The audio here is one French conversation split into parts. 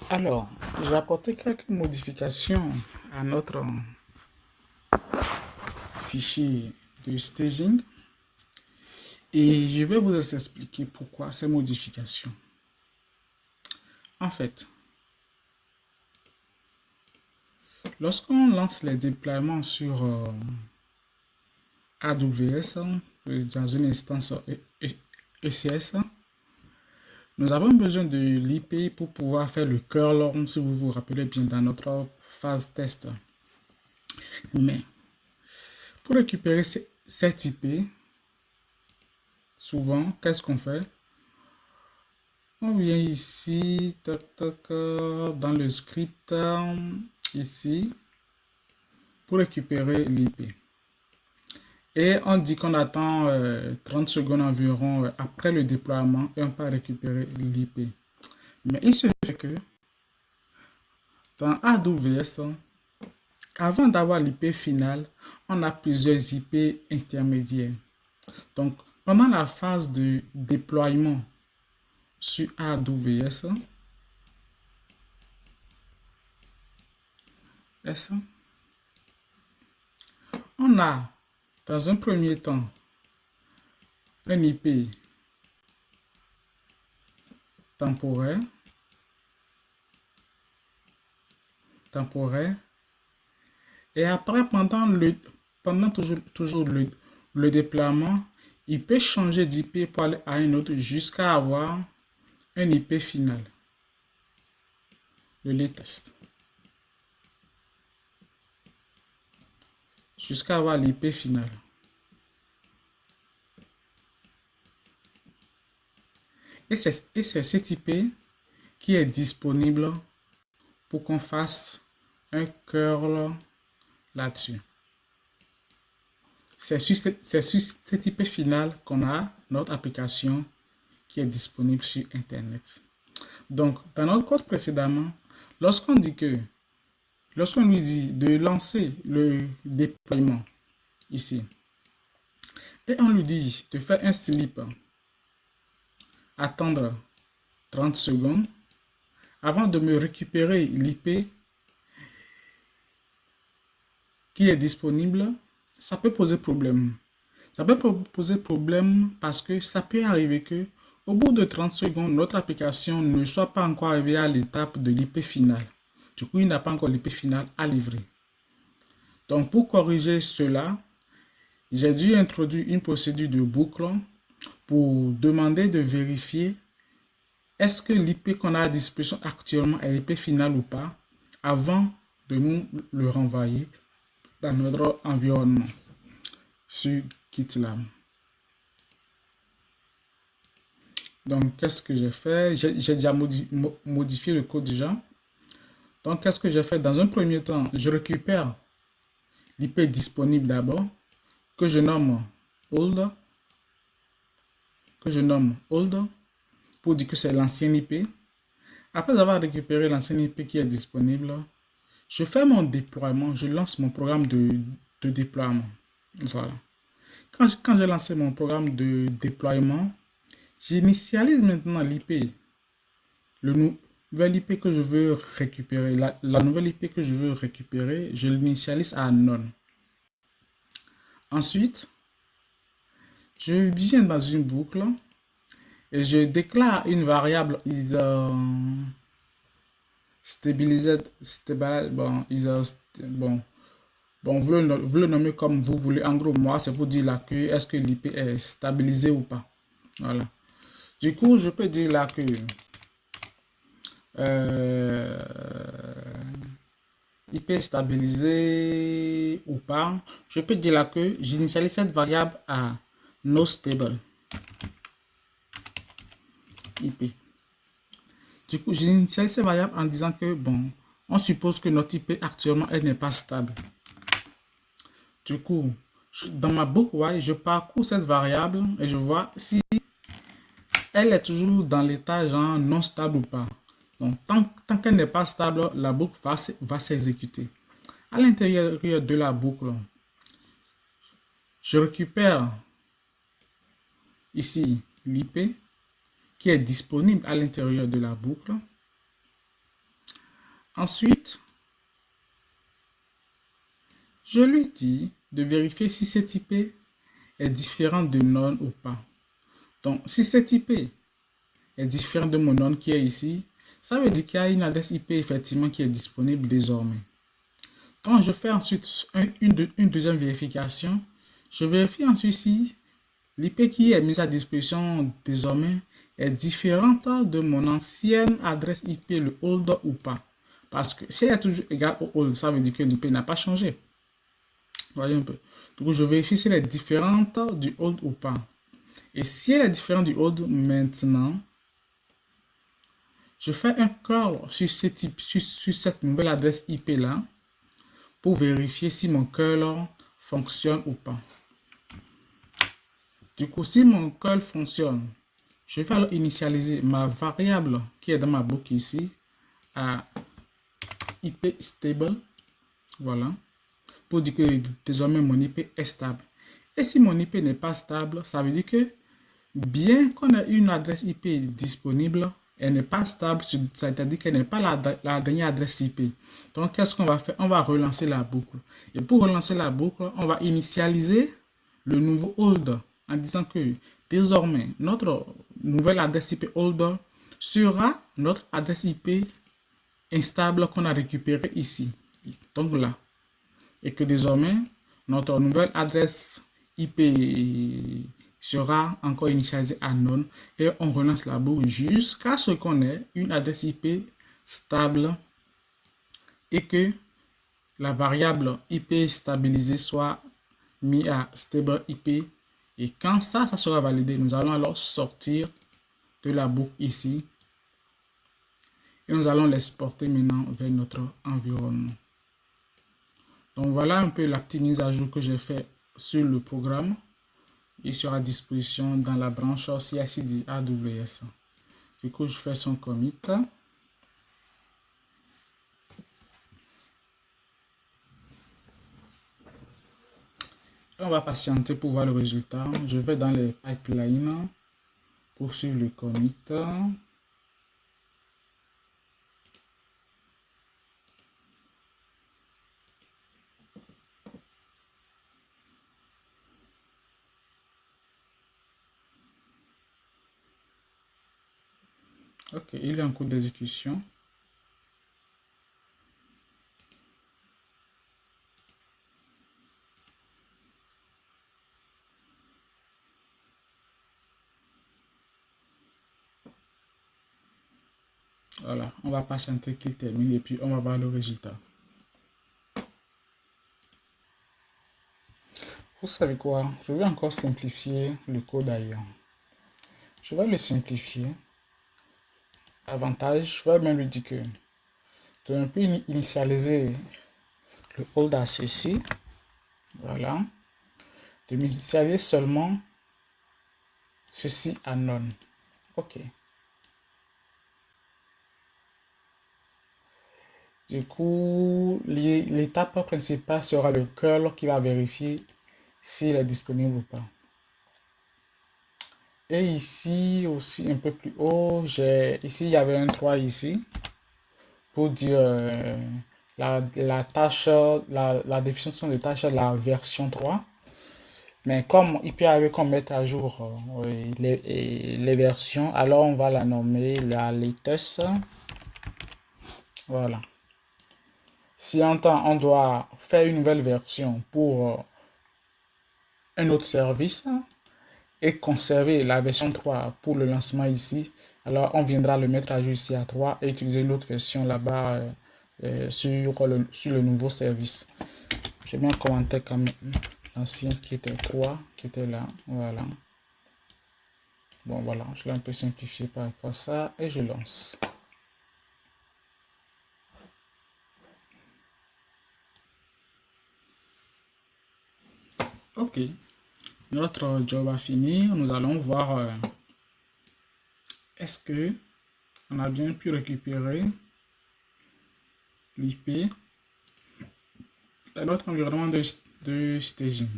Alors, j'ai apporté quelques modifications à notre fichier de staging et je vais vous expliquer pourquoi ces modifications. En fait, lorsqu'on lance les déploiements sur AWS dans une instance ECS, nous avons besoin de l'IP pour pouvoir faire le curl, si vous vous rappelez bien, dans notre phase test. Mais pour récupérer cette IP, souvent, qu'est-ce qu'on fait? On vient ici, dans le script, ici, pour récupérer l'IP. Et on dit qu'on attend 30 secondes environ après le déploiement et on peut récupérer l'IP. Mais il se fait que dans AWS, avant d'avoir l'IP finale, on a plusieurs IP intermédiaires. Donc, pendant la phase de déploiement sur AWS, on a dans un premier temps un IP temporaire, et après pendant toujours le déploiement, il peut changer d'IP pour aller à un autre jusqu'à avoir un IP final, le latest, jusqu'à avoir l'IP final. Et c'est cet IP qui est disponible pour qu'on fasse un curl là-dessus. C'est sur cet IP final qu'on a notre application qui est disponible sur Internet. Donc, dans notre code précédemment, lorsqu'on lui dit de lancer le déploiement ici, et on lui dit de faire un sleep, attendre 30 secondes, avant de me récupérer l'IP qui est disponible, ça peut poser problème. Ça peut poser problème parce que ça peut arriver que au bout de 30 secondes, notre application ne soit pas encore arrivée à l'étape de l'IP finale. Du coup, il n'a pas encore l'IP finale à livrer. Donc, pour corriger cela, j'ai dû introduire une procédure de boucle pour demander de vérifier est-ce que l'IP qu'on a à disposition actuellement est l'IP finale ou pas avant de nous le renvoyer dans notre environnement sur GitLab. Donc, qu'est-ce que j'ai fait? J'ai déjà modifié le code déjà. Donc, qu'est-ce que j'ai fait? Dans un premier temps, je récupère l'IP disponible d'abord, que je nomme old, pour dire que c'est l'ancien IP. Après avoir récupéré l'ancien IP qui est disponible, je fais mon déploiement, je lance mon programme de déploiement. Voilà. Quand j'ai lancé mon programme de déploiement, j'initialise maintenant l'IP. Le nouvel IP que je veux récupérer, la nouvelle IP que je veux récupérer, je l'initialise à none. Ensuite, je viens dans une boucle et je déclare une variable stabilized, bon, vous le nommez comme vous voulez. En gros, moi, c'est pour dire là que est-ce que l'IP est stabilisé ou pas. Voilà. Du coup, je peux dire là que IP stabilisé ou pas. Je peux dire là que j'initialise cette variable à noStable IP. Du coup, j'initialise cette variable en disant que, bon, on suppose que notre IP actuellement, elle n'est pas stable. Du coup, dans ma boucle while, je parcours cette variable et je vois si elle est toujours dans l'état genre non stable ou pas. Donc, tant qu'elle n'est pas stable, la boucle va s'exécuter. À l'intérieur de la boucle, je récupère ici l'IP qui est disponible à l'intérieur de la boucle. Ensuite, je lui dis de vérifier si cette IP est différent de non ou pas. Donc, si cette IP est différent de mon non qui est ici, ça veut dire qu'il y a une adresse IP effectivement qui est disponible désormais. Quand je fais ensuite une deuxième vérification, je vérifie ensuite si l'IP qui est mise à disposition désormais est différente de mon ancienne adresse IP, le hold ou pas. Parce que si elle est toujours égale au hold, ça veut dire que l'IP n'a pas changé. Voyez un peu. Donc je vérifie si elle est différente du hold ou pas. Et si elle est différente du hold maintenant, je fais un call sur cette nouvelle adresse IP là pour vérifier si mon curl fonctionne ou pas. Du coup, si mon curl fonctionne, je vais alors initialiser ma variable qui est dans ma boucle ici à IP stable. Voilà. Pour dire que désormais mon IP est stable. Et si mon IP n'est pas stable, ça veut dire que bien qu'on ait une adresse IP disponible, elle n'est pas stable, c'est-à-dire qu'elle n'est pas la dernière adresse IP. Donc, qu'est-ce qu'on va faire? On va relancer la boucle. Et pour relancer la boucle, on va initialiser le nouveau holder en disant que désormais, notre nouvelle adresse IP holder sera notre adresse IP instable qu'on a récupérée ici. Donc là. Et que désormais, notre nouvelle adresse IP sera encore initialisée à non et on relance la boucle jusqu'à ce qu'on ait une adresse IP stable et que la variable IP stabilisée soit mise à stable IP. Et quand ça sera validé, nous allons alors sortir de la boucle ici et nous allons l'exporter maintenant vers notre environnement. Donc voilà un peu la petite mise à jour que j'ai fait sur le programme. Il sera à disposition dans la branche CI/CD AWS. Du coup, je fais son commit. On va patienter pour voir le résultat. Je vais dans les pipelines pour suivre le commit. Ok, il est en cours d'exécution. Voilà, on va patienter qu'il termine et puis on va voir le résultat. Vous savez quoi? Je vais encore simplifier le code ailleurs. Je vais le simplifier. Avantage, je vais même lui dire que on peut initialiser le hold à ceci. Voilà. De m'initialiser seulement ceci à non. Ok. Du coup, l'étape principale sera le curl qui va vérifier s'il est disponible ou pas. Et ici aussi un peu plus haut, ici il y avait un 3 ici pour dire la tâche, la définition de tâche de la version 3. Mais comme il peut arriver qu'on mette à jour les versions, alors on va la nommer la latest. Voilà. Si en temps on doit faire une nouvelle version pour un autre service et conserver la version 3 pour le lancement ici, alors on viendra le mettre à jour ici à 3 et utiliser une autre version là-bas sur le nouveau service. J'ai bien commenté quand même l'ancien qui était 3, qui était là. Voilà. Bon, voilà, je l'ai un peu simplifié par rapport à ça et je lance. Ok, notre job a fini. Nous allons voir est-ce que on a bien pu récupérer l'IP dans notre environnement de staging.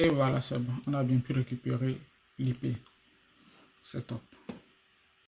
Et voilà, c'est bon. On a bien pu récupérer l'IP. C'est top.